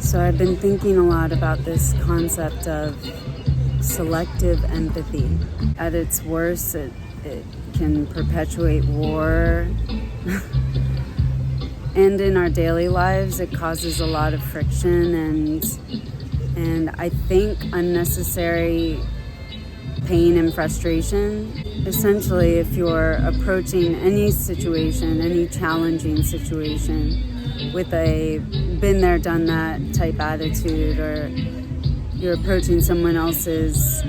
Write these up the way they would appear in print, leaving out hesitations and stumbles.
So I've been thinking a lot about this concept of selective empathy. At its worst, it can perpetuate war. And in our daily lives, it causes a lot of friction and I think unnecessary pain and frustration. Essentially, if you're approaching any situation, any challenging situation, with a been there, done that type attitude, or you're approaching someone else's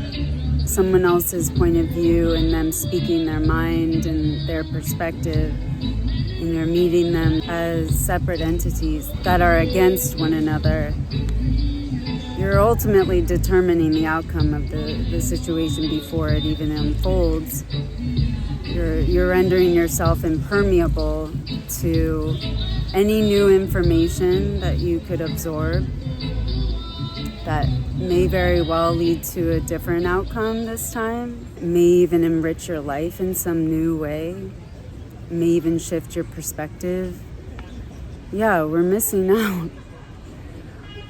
point of view and them speaking their mind and their perspective, and you're meeting them as separate entities that are against one another, you're ultimately determining the outcome of the situation before it even unfolds. You're rendering yourself impermeable to any new information that you could absorb that may very well lead to a different outcome this time, may even enrich your life in some new way, may even shift your perspective. Yeah, we're missing out.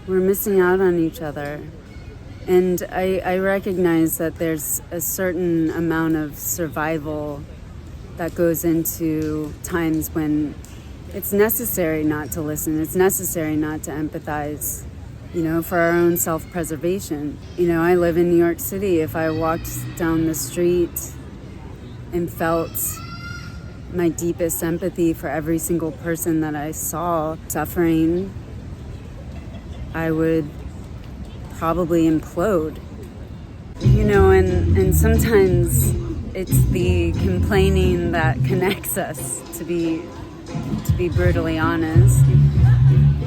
We're missing out on each other. And I recognize that there's a certain amount of survival that goes into times when it's necessary not to listen. It's necessary not to empathize, for our own self-preservation. I live in New York City. If I walked down the street and felt my deepest empathy for every single person that I saw suffering, I would probably implode. And sometimes it's the complaining that connects us, to be brutally honest.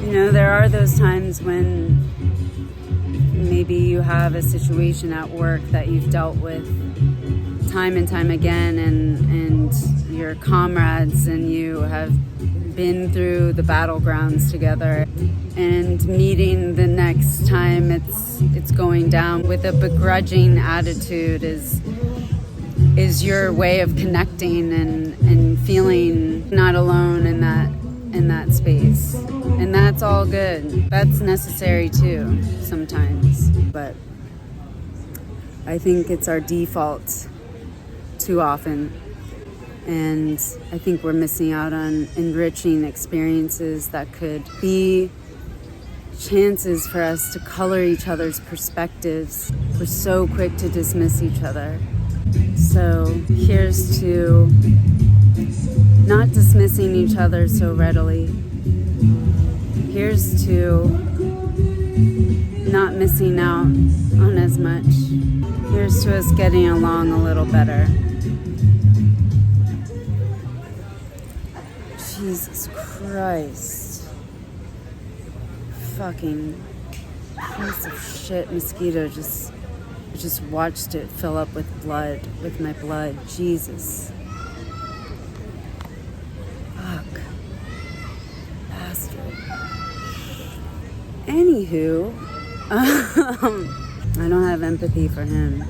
There are those times when maybe you have a situation at work that you've dealt with time and time again, and your comrades and you have been through the battlegrounds together, and meeting the next time it's going down with a begrudging attitude is your way of connecting and feeling not alone in that space. And that's all good. That's necessary too sometimes. But I think it's our default too often. And I think we're missing out on enriching experiences that could be chances for us to color each other's perspectives. We're so quick to dismiss each other. So here's to not dismissing each other so readily. Here's to not missing out on as much. Here's to us getting along a little better. Jesus Christ. Fucking piece of shit mosquito just watched it fill up with my blood. Jesus. Fuck. Bastard. Anywho, I don't have empathy for him.